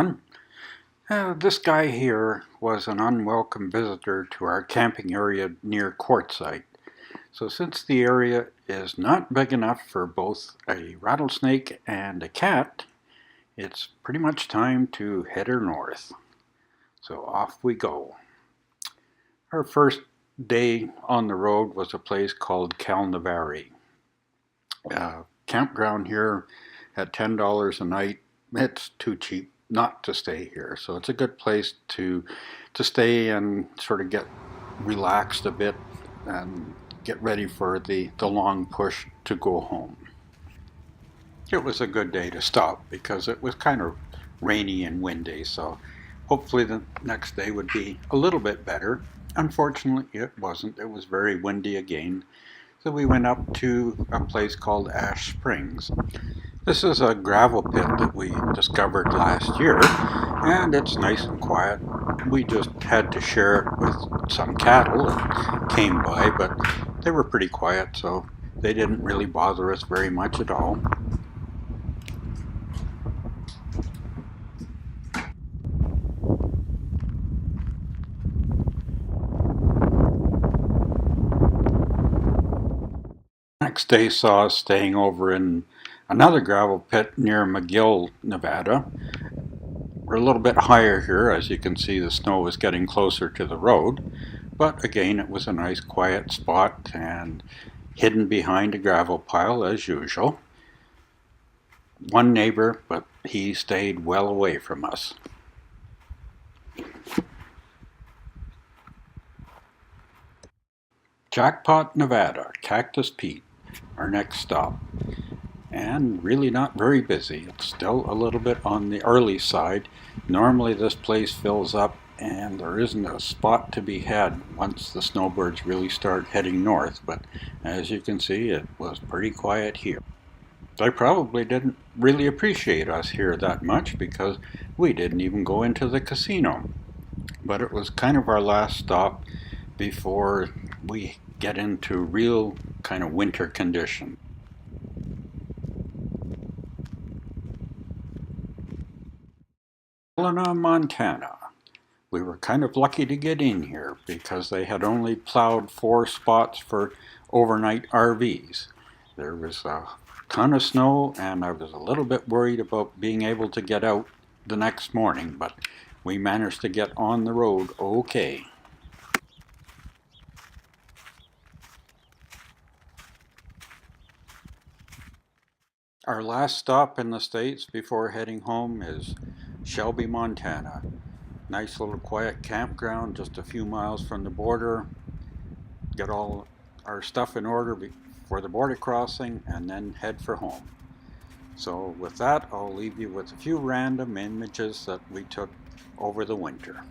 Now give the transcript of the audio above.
everyone. This guy here was an unwelcome visitor to our camping area near Quartzsite. So since the area is not big enough for both a rattlesnake and a cat, it's pretty much time to head her north. So off we go. Our first day on the road was a place called Calnavari. Campground here at $10 a night. It's too cheap not to stay here, so it's a good place to stay and sort of get relaxed a bit and get ready for the long push to go home. It was a good day to stop because it was kind of rainy and windy, so hopefully the next day would be a little bit better. Unfortunately it wasn't. It was very windy again, so we went up to a place called Ash Springs. This is a gravel pit that we discovered last year, and it's nice and quiet. We just had to share it with some cattle that came by, but they were pretty quiet, so they didn't really bother us very much at all. Next day saw us staying over in another gravel pit near McGill, Nevada. We're a little bit higher here. As you can see, the snow is getting closer to the road, but again it was a nice quiet spot and hidden behind a gravel pile as usual. One neighbor, but he stayed well away from us. Jackpot, Nevada, Cactus Pete, our next stop. And really not very busy. It's still a little bit on the early side. Normally this place fills up and there isn't a spot to be had once the snowbirds really start heading north, but as you can see it was pretty quiet here. They probably didn't really appreciate us here that much because we didn't even go into the casino. But it was kind of our last stop before we get into real kind of winter condition. Helena, Montana. We were kind of lucky to get in here because they had only plowed 4 spots for overnight RVs. There was a ton of snow and I was a little bit worried about being able to get out the next morning, but we managed to get on the road okay. Our last stop in the States before heading home is Shelby, Montana. Nice little quiet campground just a few miles from the border. Get all our stuff in order for the border crossing and then head for home. So with that, I'll leave you with a few random images that we took over the winter.